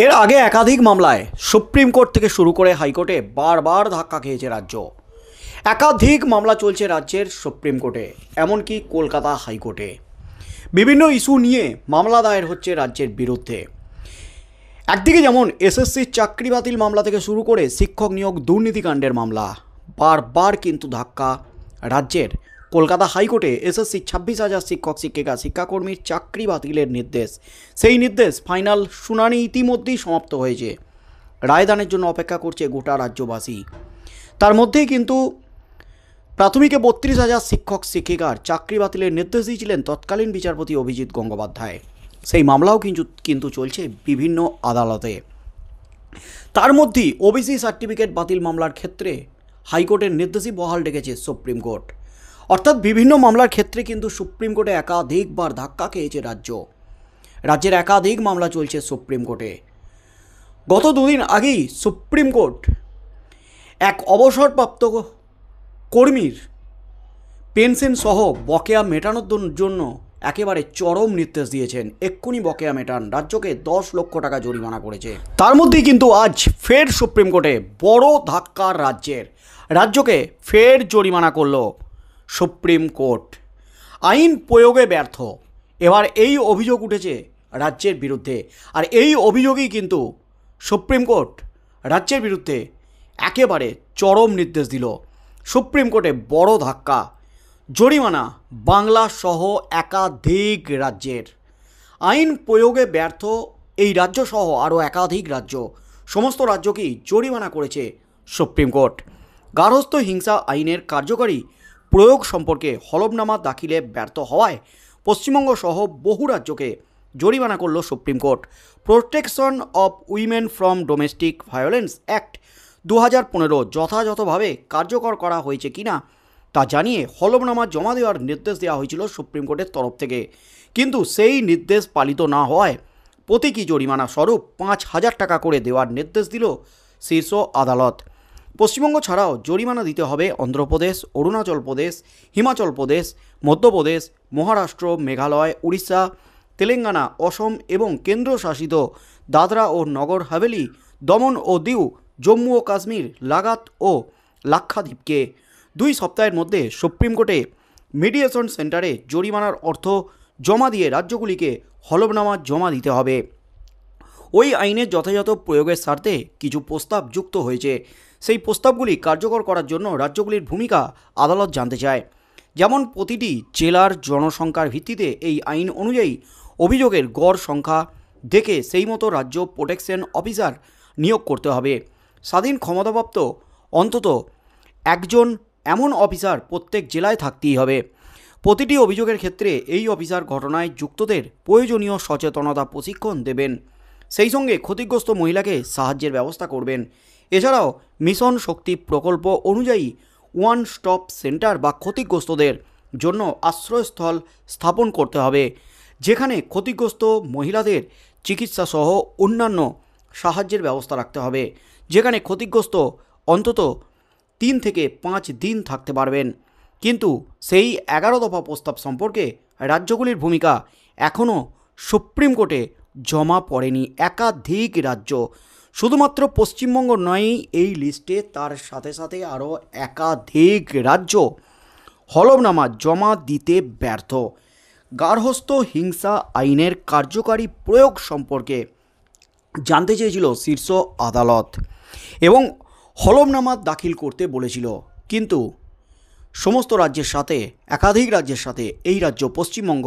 এর আগে একাধিক মামলায় সুপ্রিম কোর্ট থেকে শুরু করে হাইকোর্টে বারবার ধাক্কা খেয়েছে রাজ্য। একাধিক মামলা চলছে রাজ্যের সুপ্রিম কোর্টে, এমনকি কলকাতা হাইকোর্টে। বিভিন্ন ইস্যু নিয়ে মামলা দায়ের হচ্ছে রাজ্যের বিরুদ্ধে। একদিকে যেমন এসএসসির চাকরি বাতিল মামলা থেকে শুরু করে শিক্ষক নিয়োগ দুর্নীতিকাণ্ডের মামলা, বারবার কিন্তু ধাক্কা রাজ্যের। কলকাতা হাইকোর্টে এসএসসি 26,000 শিক্ষক শিক্ষিকা শিক্ষাকর্মীর চাকরি বাতিলের নির্দেশ, সেই নির্দেশ ফাইনাল শুনানি ইতিমধ্যেই সমাপ্ত হয়েছে। রায়দানের জন্য অপেক্ষা করছে গোটা রাজ্যবাসী। তার মধ্যেই কিন্তু প্রাথমিকে 32,000 শিক্ষক শিক্ষিকার চাকরি বাতিলের নির্দেশ দিয়েছিলেন তৎকালীন বিচারপতি অভিজিৎ গঙ্গোপাধ্যায়। সেই মামলাও কিন্তু চলছে বিভিন্ন আদালতে। তার মধ্যেই ওবিসি সার্টিফিকেট বাতিল মামলার ক্ষেত্রে হাইকোর্টের নির্দেশই বহাল রেখেছে সুপ্রিম কোর্ট। অর্থাৎ বিভিন্ন মামলার ক্ষেত্রে কিন্তু সুপ্রিম কোর্টে একাধিকবার ধাক্কা খেয়েছে রাজ্যের একাধিক মামলা চলছে সুপ্রিম কোর্টে। গত দুদিন আগেই সুপ্রিম কোর্ট এক অবসরপ্রাপ্ত কর্মীর পেনশন সহ বকেয়া মেটানোর জন্য একেবারে চরম নির্দেশ দিয়েছেন। এক্ষুনি বকেয়া মেটান, রাজ্যকে 10 লক্ষ টাকা জরিমানা করেছে। তার মধ্যেই কিন্তু আজ ফের সুপ্রিম কোর্টে বড় ধাক্কা রাজ্যকে ফের জরিমানা করল সুপ্রিম কোর্ট। আইন প্রয়োগে ব্যর্থ, এবার এই অভিযোগ উঠেছে রাজ্যের বিরুদ্ধে। আর এই অভিযোগই কিন্তু সুপ্রিম কোর্ট রাজ্যের বিরুদ্ধে একেবারে চরম নির্দেশ দিল। সুপ্রিম কোর্টে বড় ধাক্কা, জরিমানা বাংলা সহ একাধিক রাজ্যের। আইন প্রয়োগে ব্যর্থ এই রাজ্য সহ আরও একাধিক রাজ্য, সমস্ত রাজ্যকেই জরিমানা করেছে সুপ্রিম কোর্ট। গার্হস্থ্য হিংসা আইনের কার্যকারী প্রয়োগ সম্পর্কে হলফনামা দাখিলে ব্যর্থ হওয়ায় পশ্চিমবঙ্গ সহ বহু রাজ্যকে জরিমানা করল supreme court. Protection of women from domestic violence act 2015 যথাযথভাবে কার্যকর করা হয়েছে কিনা তা জানিয়ে হলফনামা জমা দেওয়ার নির্দেশ দেওয়া হয়েছিল সুপ্রিম কোর্টের তরফ থেকে। কিন্তু সেই নির্দেশ পালিত না হওয়ায় প্রতীকী জরিমানা স্বরূপ 5,000 টাকা করে দেওয়ার নির্দেশ দিল শীর্ষ আদালত। পশ্চিমবঙ্গ ছাড়াও জরিমানা দিতে হবে অন্ধ্রপ্রদেশ, অরুণাচল প্রদেশ, হিমাচল প্রদেশ, মধ্যপ্রদেশ, মহারাষ্ট্র, মেঘালয়, উড়িষ্যা, তেলেঙ্গানা, অসম এবং কেন্দ্রশাসিত দাদরা ও নগর হাভেলি, দমন ও দিউ, জম্মু ও কাশ্মীর, লাদাখ ও লাক্ষাদ্বীপকে 2 সপ্তাহের মধ্যে সুপ্রিম কোর্টে মিডিয়েশন সেন্টারে জরিমানার অর্থ জমা দিয়ে রাজ্যগুলিকে হলফনামা জমা দিতে হবে। ওই আইনের যথাযথ প্রয়োগের স্বার্থে কিছু প্রস্তাব যুক্ত হয়েছে। সেই প্রস্তাবগুলি কার্যকর করার জন্য রাজ্যগুলির ভূমিকা আদালত জানতে চায়। যেমন প্রতিটি জেলার জনসংখ্যার ভিত্তিতে এই আইন অনুযায়ী অভিযোগের গড় সংখ্যা দেখে সেই মতো রাজ্য প্রোটেকশন অফিসার নিয়োগ করতে হবে। স্বাধীন ক্ষমতাপ্রাপ্ত অন্তত একজন এমন অফিসার প্রত্যেক জেলায় থাকতেই হবে। প্রতিটি অভিযোগের ক্ষেত্রে এই অফিসার ঘটনায় যুক্তদের প্রয়োজনীয় সচেতনতা প্রশিক্ষণ দেবেন, সেই সঙ্গে ক্ষতিগ্রস্ত মহিলাকে সাহায্যের ব্যবস্থা করবেন। এছাড়াও মিশন শক্তি প্রকল্প অনুযায়ী ওয়ান স্টপ সেন্টার বা ক্ষতিগ্রস্তদের জন্য আশ্রয়স্থল স্থাপন করতে হবে, যেখানে ক্ষতিগ্রস্ত মহিলাদের চিকিৎসা সহ অন্যান্য সাহায্যের ব্যবস্থা রাখতে হবে, যেখানে ক্ষতিগ্রস্ত অন্তত 3 থেকে 5 দিন থাকতে পারবেন। কিন্তু সেই 11 দফা প্রস্তাব সম্পর্কে রাজ্যগুলির ভূমিকা এখনও সুপ্রিম কোর্টে জমা পড়েনি। একাধিক রাজ্য, শুধুমাত্র পশ্চিমবঙ্গ নয় এই লিস্টে, তার সাথে সাথে আরও একাধিক রাজ্য হলফনামা জমা দিতে ব্যর্থ। গার্হস্থ্য হিংসা আইনের কার্যকারী প্রয়োগ সম্পর্কে জানতে চেয়েছিল শীর্ষ আদালত এবং হলফনামা দাখিল করতে বলেছিল। কিন্তু সমস্ত রাজ্যের সাথে, একাধিক রাজ্যের সাথে এই রাজ্য পশ্চিমবঙ্গ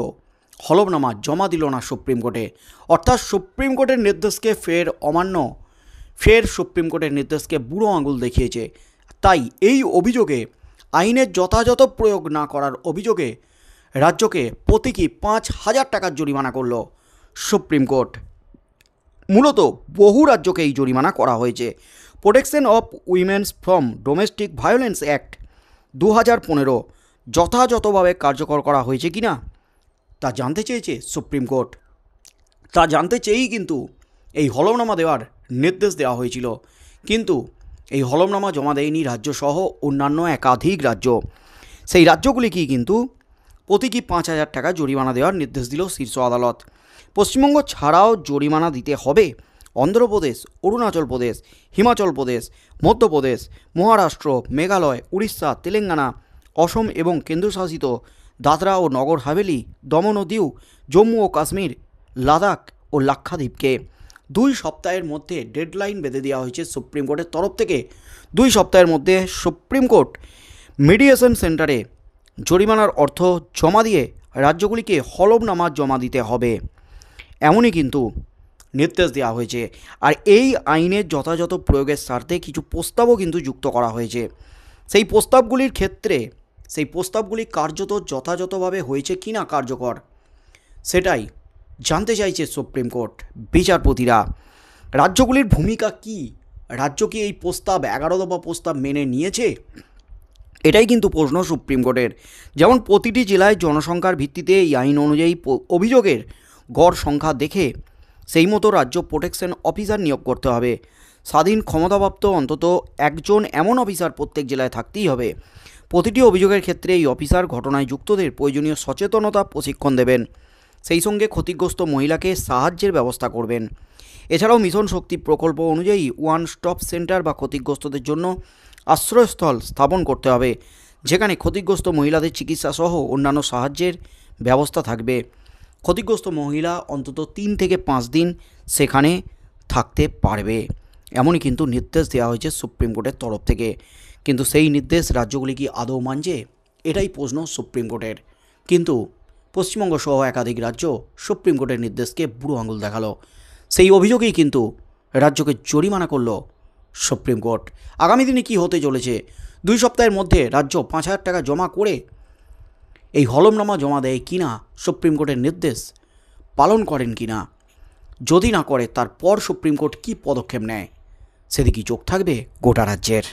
হলফনামা জমা দিল না সুপ্রিম কোর্টে। অর্থাৎ সুপ্রিম কোর্টের নির্দেশকে ফের অমান্য, ফের সুপ্রিম কোর্টের নির্দেশকে বুড়ো আঙুল দেখিয়েছে। তাই এই অভিযোগে, আইনের যথাযথ প্রয়োগ না করার অভিযোগে রাজ্যকে প্রতীকী 5,000 টাকার জরিমানা করল সুপ্রিম কোর্ট। মূলত বহু রাজ্যকে এই জরিমানা করা হয়েছে। Protection of women's from domestic violence act 2015 যথাযথভাবে কার্যকর করা হয়েছে কিনা তা জানতে চেয়েছে সুপ্রিম কোর্ট। তা জানতে চেয়েই কিন্তু এই হলফনামা দেওয়ার নির্দেশ দেওয়া হয়েছিল। কিন্তু এই হলফনামা জমা দেয়নি রাজ্যসহ অন্যান্য একাধিক রাজ্য। সেই রাজ্যগুলিকেই কিন্তু প্রতীকী 5,000 টাকা জরিমানা দেওয়ার নির্দেশ দিল শীর্ষ আদালত। পশ্চিমবঙ্গ ছাড়াও জরিমানা দিতে হবে অন্ধ্রপ্রদেশ, অরুণাচল প্রদেশ, হিমাচল প্রদেশ, মধ্যপ্রদেশ, মহারাষ্ট্র, মেঘালয়, উড়িষ্যা, তেলেঙ্গানা, অসম এবং কেন্দ্রশাসিত দাদরা ও নগর হাভেলি, দমন ও দিউ, জম্মু ও কাশ্মীর, লাদাখ ও লাক্ষাদ্বীপকে 2 সপ্তাহের মধ্যে ডেডলাইন বেঁধে দেওয়া হয়েছে সুপ্রিম কোর্টের তরফ থেকে। 2 সপ্তাহের মধ্যে সুপ্রিম কোর্ট মিডিয়েশন সেন্টারে জরিমানার অর্থ জমা দিয়ে রাজ্যগুলিকে হলফনামা জমা দিতে হবে, এমনই কিন্তু নির্দেশ দেওয়া হয়েছে। আর এই আইনের যথাযথ প্রয়োগের স্বার্থে কিছু প্রস্তাবও কিন্তু যুক্ত করা হয়েছে। সেই প্রস্তাবগুলি কার্যত যথাযথভাবে হয়েছে কি না কার্যকর, সেটাই জানতে চাইছে সুপ্রিম কোর্ট। বিচারপতিরা রাজ্যগুলির ভূমিকা কি, রাজ্য কি এই প্রস্তাব 11 দফা প্রস্তাব মেনে নিয়েছে, এটাই কিন্তু প্রশ্ন সুপ্রিম কোর্টের। যেমন প্রতিটি জেলায় জনসংখ্যার ভিত্তিতে এই আইন অনুযায়ী অভিযোগের গড় সংখ্যা দেখে সেই মতো রাজ্য প্রোটেকশন অফিসার নিয়োগ করতে হবে। স্বাধীন ক্ষমতাপ্রাপ্ত অন্তত একজন এমন অফিসার প্রত্যেক জেলায় থাকতেই হবে। প্রতিটি অভিযোগের ক্ষেত্রে এই অফিসার ঘটনায় যুক্তদের প্রয়োজনীয় সচেতনতা প্রশিক্ষণ দেবেন, সেই সঙ্গে ক্ষতিগ্রস্ত মহিলাকে সাহায্যের ব্যবস্থা করবেন। এছাড়াও মিশন শক্তি প্রকল্প অনুযায়ী ওয়ান স্টপ সেন্টার বা ক্ষতিগ্রস্তদের জন্য আশ্রয়স্থল স্থাপন করতে হবে, যেখানে ক্ষতিগ্রস্ত মহিলাদের চিকিৎসা সহ অন্যান্য সাহায্যের ব্যবস্থা থাকবে। ক্ষতিগ্রস্ত মহিলা অন্তত 3 থেকে 5 দিন সেখানে থাকতে পারবে, এমনই কিন্তু নির্দেশ দেওয়া হয়েছে সুপ্রিম কোর্টের তরফ থেকে। কিন্তু সেই নির্দেশ রাজ্যগুলি কি আদৌ মানছে, এটাই প্রশ্ন সুপ্রিম কোর্টের। কিন্তু পশ্চিমবঙ্গ সহ একাধিক রাজ্য সুপ্রিম কোর্টের নির্দেশকে বুড়ো আঙুল দেখালো। সেই অভিযোগেই কিন্তু রাজ্যকে জরিমানা করলো সুপ্রিম কোর্ট। আগামী দিনে কি হতে চলেছে, 2 সপ্তাহের মধ্যে রাজ্য 5,000 টাকা জমা করে এই হলফনামা জমা দেয় কিনা, সুপ্রিম কোর্টের নির্দেশ পালন করেন কিনা, যদি না করে তারপর সুপ্রিম কোর্ট কী পদক্ষেপ নেয়, সেদিকেই চোখ থাকবে গোটা রাজ্যের।